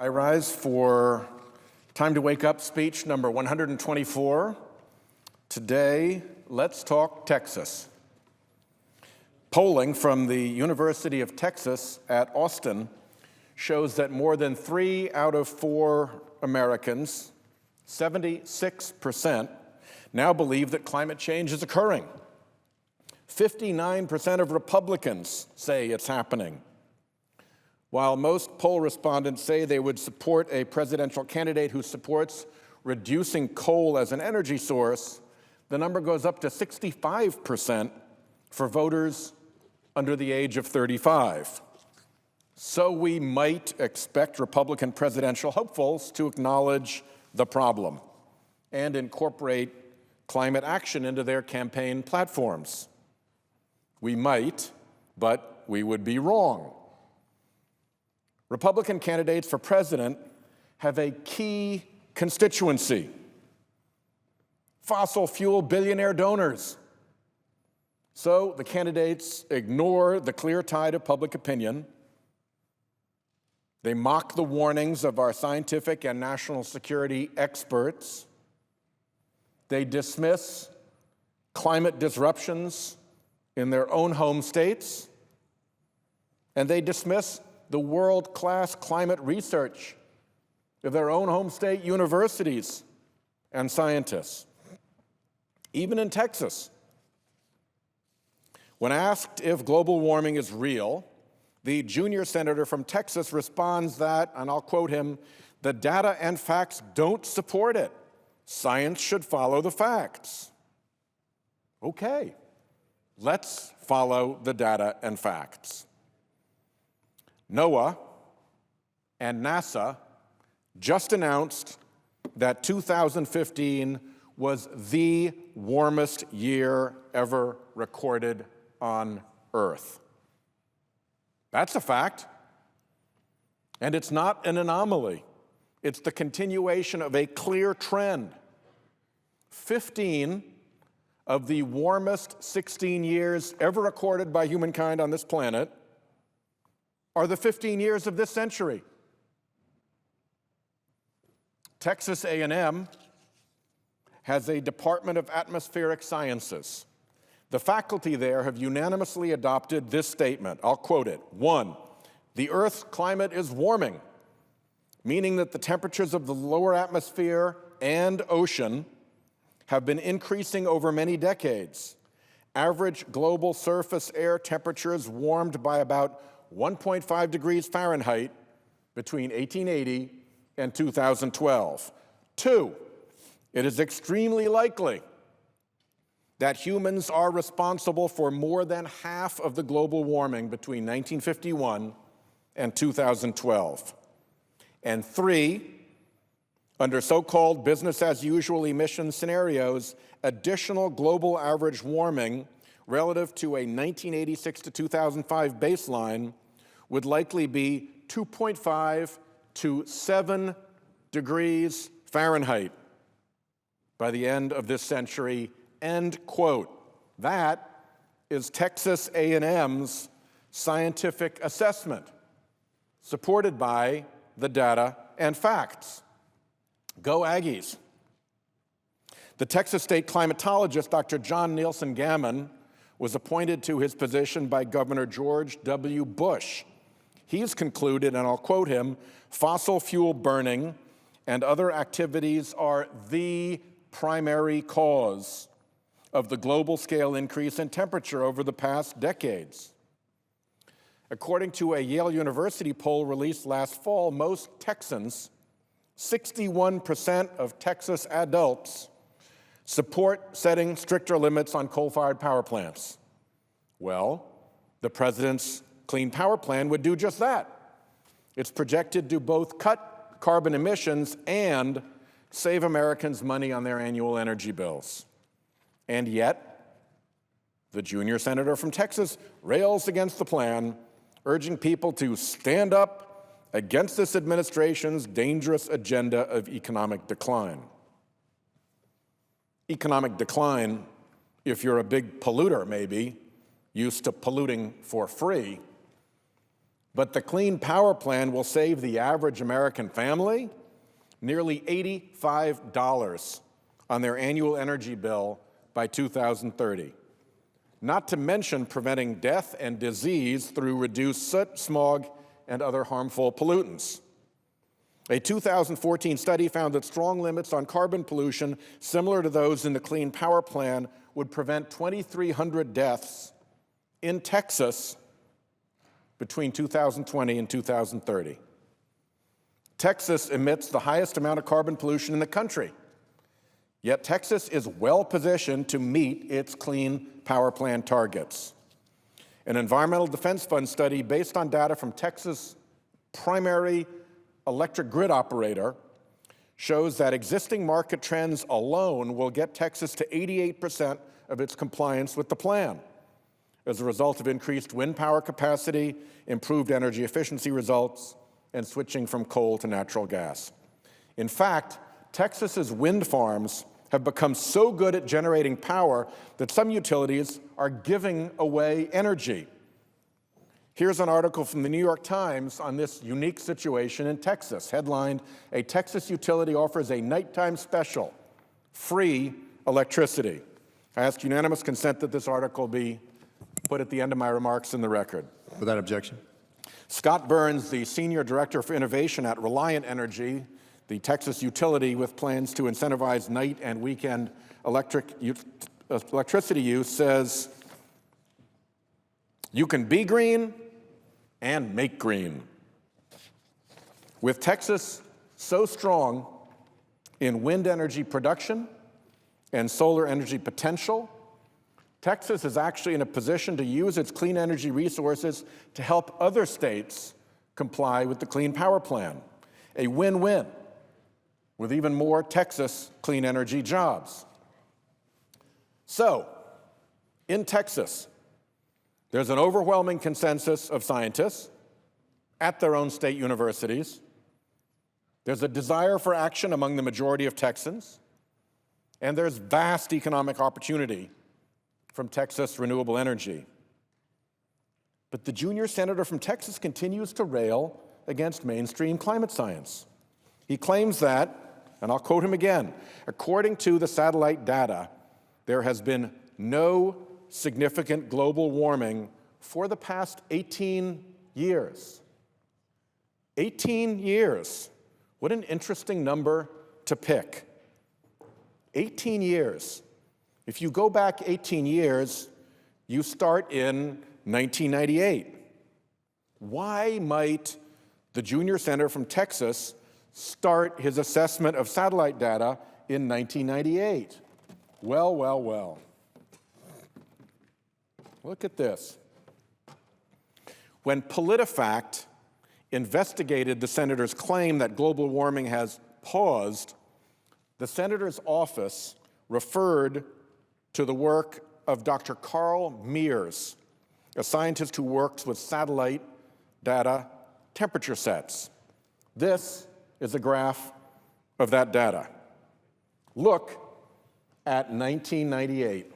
I rise for Time to Wake Up speech number 124. Today, let's talk Texas. Polling from the University of Texas at Austin shows that more than 3 out of 4 Americans, 76%, now believe that climate change is occurring. 59% of Republicans say it's happening. While most poll respondents say they would support a presidential candidate who supports reducing coal as an energy source, the number goes up to 65% for voters under the age of 35. So we might expect Republican presidential hopefuls to acknowledge the problem and incorporate climate action into their campaign platforms. We might, but we would be wrong. Republican candidates for president have a key constituency: fossil fuel billionaire donors. So the candidates ignore the clear tide of public opinion. They mock the warnings of our scientific and national security experts. They dismiss climate disruptions in their own home states. And they dismiss the world-class climate research of their own home state universities and scientists. Even in Texas, when asked if global warming is real, the junior senator from Texas responds that, and I'll quote him, "The data and facts don't support it. Science should follow the facts." Okay, let's follow the data and facts. NOAA and NASA just announced that 2015 was the warmest year ever recorded on Earth. That's a fact. And it's not an anomaly. It's the continuation of a clear trend. 15 of the warmest 16 years ever recorded by humankind on this planet are the 15 years of this century. Texas A&M has a Department of Atmospheric Sciences. The faculty there have unanimously adopted this statement. I'll quote it. 1, the Earth's climate is warming, meaning that the temperatures of the lower atmosphere and ocean have been increasing over many decades. Average global surface air temperatures warmed by about 1.5 degrees Fahrenheit between 1880 and 2012. 2, it is extremely likely that humans are responsible for more than half of the global warming between 1951 and 2012. And 3, under so-called business-as-usual emission scenarios, additional global average warming relative to a 1986 to 2005 baseline would likely be 2.5 to 7 degrees Fahrenheit by the end of this century, end quote. That is Texas A&M's scientific assessment, supported by the data and facts. Go Aggies. The Texas state climatologist, Dr. John Nielsen Gammon, was appointed to his position by Governor George W. Bush. He's concluded, and I'll quote him, "Fossil fuel burning and other activities are the primary cause of the global scale increase in temperature over the past decades." According to a Yale University poll released last fall, most Texans, 61% of Texas adults, support setting stricter limits on coal-fired power plants. Well, the president's Clean Power Plan would do just that. It's projected to both cut carbon emissions and save Americans money on their annual energy bills. And yet, the junior senator from Texas rails against the plan, urging people to stand up against this administration's dangerous agenda of economic decline. Economic decline, if you're a big polluter maybe, used to polluting for free, But the Clean Power Plan will save the average American family nearly $85 on their annual energy bill by 2030. Not to mention preventing death and disease through reduced soot, smog, and other harmful pollutants. A 2014 study found that strong limits on carbon pollution, similar to those in the Clean Power Plan, would prevent 2,300 deaths in Texas between 2020 and 2030. Texas emits the highest amount of carbon pollution in the country, yet Texas is well positioned to meet its Clean Power Plan targets. An Environmental Defense Fund study based on data from Texas' primary electric grid operator shows that existing market trends alone will get Texas to 88% of its compliance with the plan as a result of increased wind power capacity, improved energy efficiency results, and switching from coal to natural gas. In fact, Texas's wind farms have become so good at generating power that some utilities are giving away energy. Here's an article from the New York Times on this unique situation in Texas, headlined, "A Texas Utility Offers a Nighttime Special, Free Electricity." I ask unanimous consent that this article be put at the end of my remarks in the record. Without objection. Scott Burns, the Senior Director for Innovation at Reliant Energy, the Texas utility with plans to incentivize night and weekend electricity use, says, "You can be green and make green." With Texas so strong in wind energy production and solar energy potential, Texas is actually in a position to use its clean energy resources to help other states comply with the Clean Power Plan. A win-win with even more Texas clean energy jobs. So, in Texas, there's an overwhelming consensus of scientists at their own state universities. There's a desire for action among the majority of Texans, and there's vast economic opportunity from Texas renewable energy. But the junior senator from Texas continues to rail against mainstream climate science. He claims that, and I'll quote him again, "According to the satellite data, there has been no significant global warming for the past 18 years. 18 years. What an interesting number to pick. 18 years. If you go back 18 years, you start in 1998. Why might the junior senator from Texas start his assessment of satellite data in 1998? Well, well, well. Look at this. When PolitiFact investigated the senator's claim that global warming has paused, the senator's office referred to the work of Dr. Carl Mears, a scientist who works with satellite data temperature sets. This is a graph of that data. Look at 1998.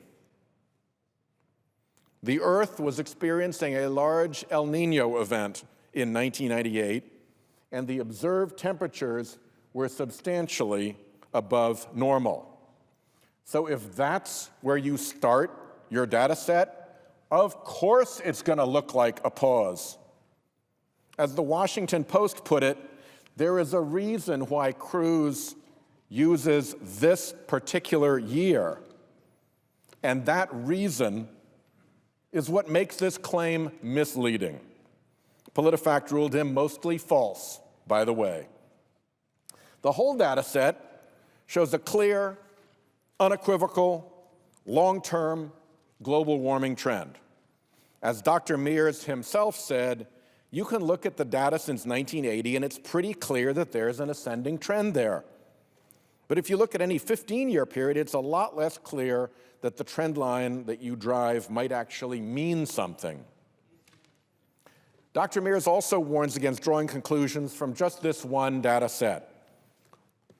The Earth was experiencing a large El Niño event in 1998, and the observed temperatures were substantially above normal. So if that's where you start your data set, of course it's going to look like a pause. As the Washington Post put it, there is a reason why Cruz uses this particular year, and that reason is what makes this claim misleading. PolitiFact ruled him mostly false, by the way. The whole data set shows a clear, unequivocal, long-term global warming trend. As Dr. Mears himself said, you can look at the data since 1980 and it's pretty clear that there's an ascending trend there. But if you look at any 15-year period, it's a lot less clear that the trend line that you drive might actually mean something. Dr. Mears also warns against drawing conclusions from just this one data set.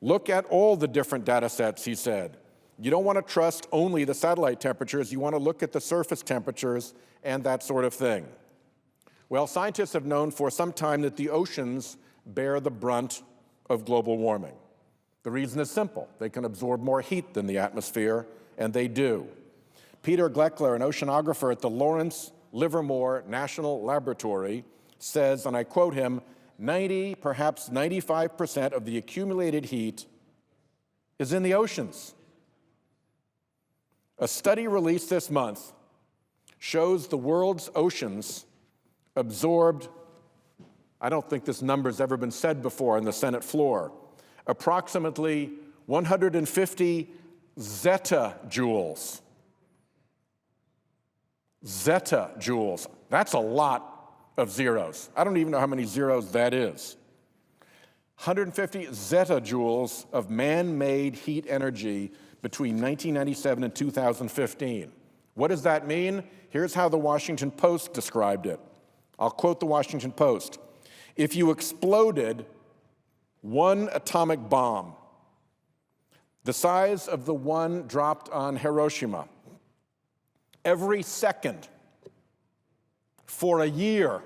Look at all the different data sets, he said. You don't want to trust only the satellite temperatures. You want to look at the surface temperatures and that sort of thing. Well, scientists have known for some time that the oceans bear the brunt of global warming. The reason is simple. They can absorb more heat than the atmosphere, and they do. Peter Gleckler, an oceanographer at the Lawrence Livermore National Laboratory, says, and I quote him, 90, perhaps 95% of the accumulated heat is in the oceans. A study released this month shows the world's oceans absorbed, I don't think this number's ever been said before on the Senate floor, approximately 150 zetajoules. Zetajoules. That's a lot of zeros. I don't even know how many zeros that is. 150 zetajoules of man-made heat energy between 1997 and 2015. What does that mean? Here's how the Washington Post described it. I'll quote the Washington Post. If you exploded one atomic bomb, the size of the one dropped on Hiroshima, every second for a year,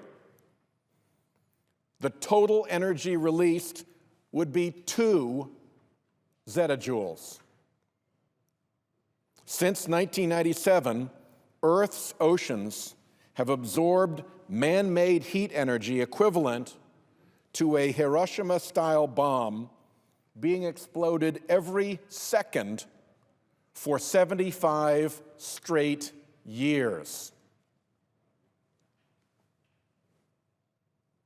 the total energy released would be 2 zetajoules. Since 1997, Earth's oceans have absorbed man-made heat energy equivalent to a Hiroshima-style bomb being exploded every second for 75 straight years.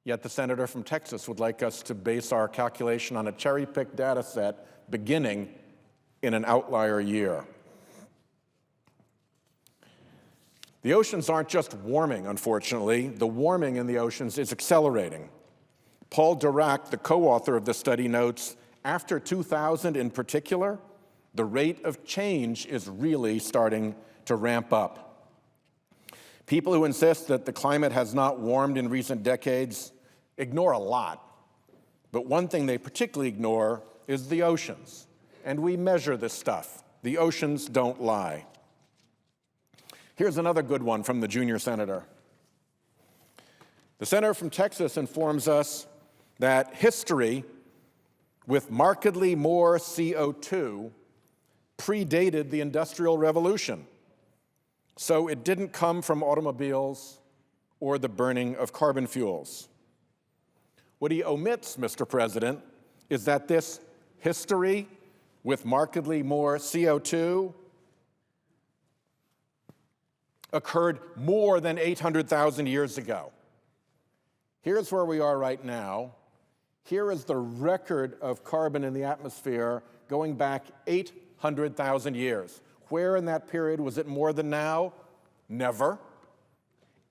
Yet the senator from Texas would like us to base our calculation on a cherry-picked data set beginning in an outlier year. The oceans aren't just warming, unfortunately. The warming in the oceans is accelerating. Paul Dirac, the co-author of the study, notes, after 2000 in particular, the rate of change is really starting to ramp up. People who insist that the climate has not warmed in recent decades ignore a lot. But one thing they particularly ignore is the oceans. And we measure this stuff. The oceans don't lie. Here's another good one from the junior senator. The senator from Texas informs us that history with markedly more CO2 predated the Industrial Revolution. So it didn't come from automobiles or the burning of carbon fuels. What he omits, Mr. President, is that this history with markedly more CO2 occurred more than 800,000 years ago. Here's where we are right now. Here is the record of carbon in the atmosphere going back 800,000 years. Where in that period was it more than now? Never.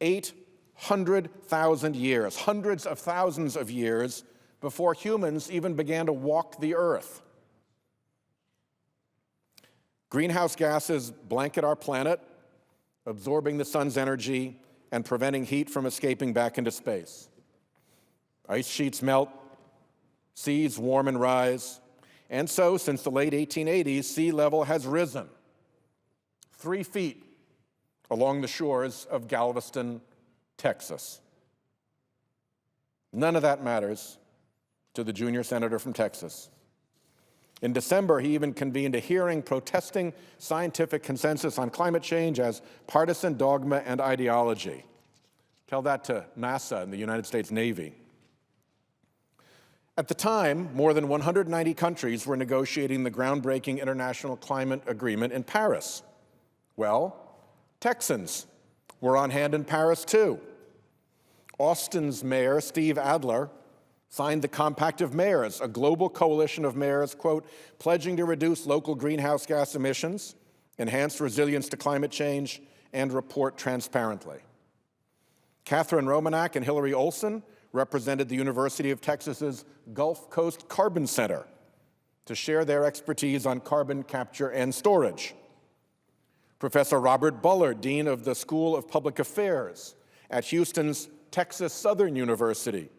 800,000 years, hundreds of thousands of years before humans even began to walk the earth. Greenhouse gases blanket our planet, absorbing the sun's energy and preventing heat from escaping back into space. Ice sheets melt, seas warm and rise, and so since the late 1880s, sea level has risen 3 feet along the shores of Galveston, Texas. None of that matters to the junior senator from Texas. In December, he even convened a hearing protesting scientific consensus on climate change as partisan dogma and ideology. Tell that to NASA and the United States Navy. At the time, more than 190 countries were negotiating the groundbreaking international climate agreement in Paris. Well, Texans were on hand in Paris too. Austin's mayor, Steve Adler, signed the Compact of Mayors, a global coalition of mayors, quote, pledging to reduce local greenhouse gas emissions, enhance resilience to climate change, and report transparently. Catherine Romanak and Hillary Olson represented the University of Texas's Gulf Coast Carbon Center to share their expertise on carbon capture and storage. Professor Robert Bullard, Dean of the School of Public Affairs at Houston's Texas Southern University,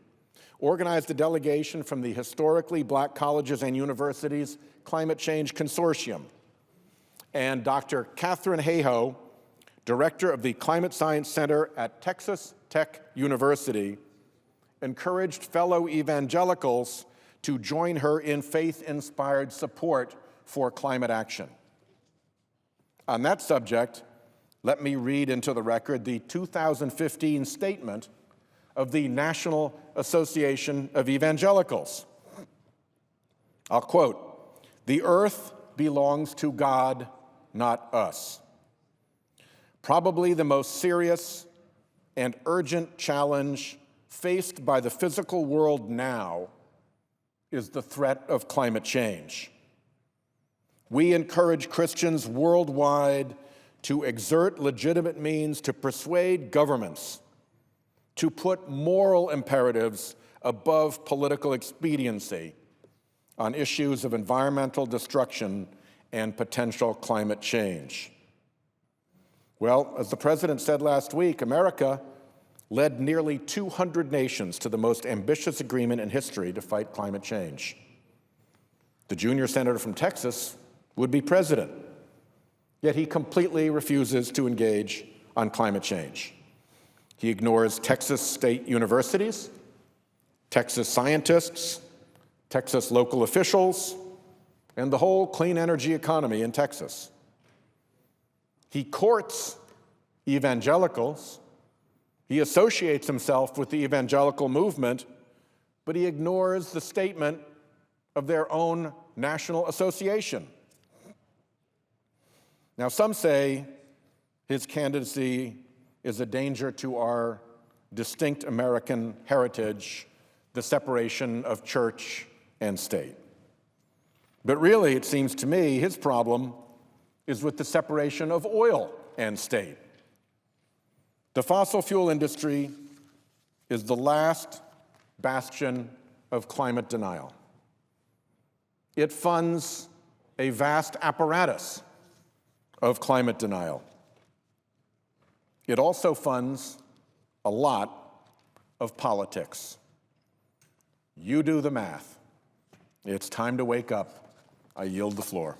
organized a delegation from the historically black colleges and universities Climate Change Consortium. And Dr. Catherine Hayhoe, director of the Climate Science Center at Texas Tech University, encouraged fellow evangelicals to join her in faith-inspired support for climate action. On that subject, let me read into the record the 2015 statement of the National Association of Evangelicals. I'll quote, "The earth belongs to God, not us. Probably the most serious and urgent challenge faced by the physical world now is the threat of climate change. We encourage Christians worldwide to exert legitimate means to persuade governments to put moral imperatives above political expediency on issues of environmental destruction and potential climate change." Well, as the president said last week, America led nearly 200 nations to the most ambitious agreement in history to fight climate change. The junior senator from Texas would be president, yet he completely refuses to engage on climate change. He ignores Texas state universities, Texas scientists, Texas local officials, and the whole clean energy economy in Texas. He courts evangelicals. He associates himself with the evangelical movement, but he ignores the statement of their own national association. Now, some say his candidacy is a danger to our distinct American heritage, the separation of church and state. But really, it seems to me, his problem is with the separation of oil and state. The fossil fuel industry is the last bastion of climate denial. It funds a vast apparatus of climate denial. It also funds a lot of politics. You do the math. It's time to wake up. I yield the floor.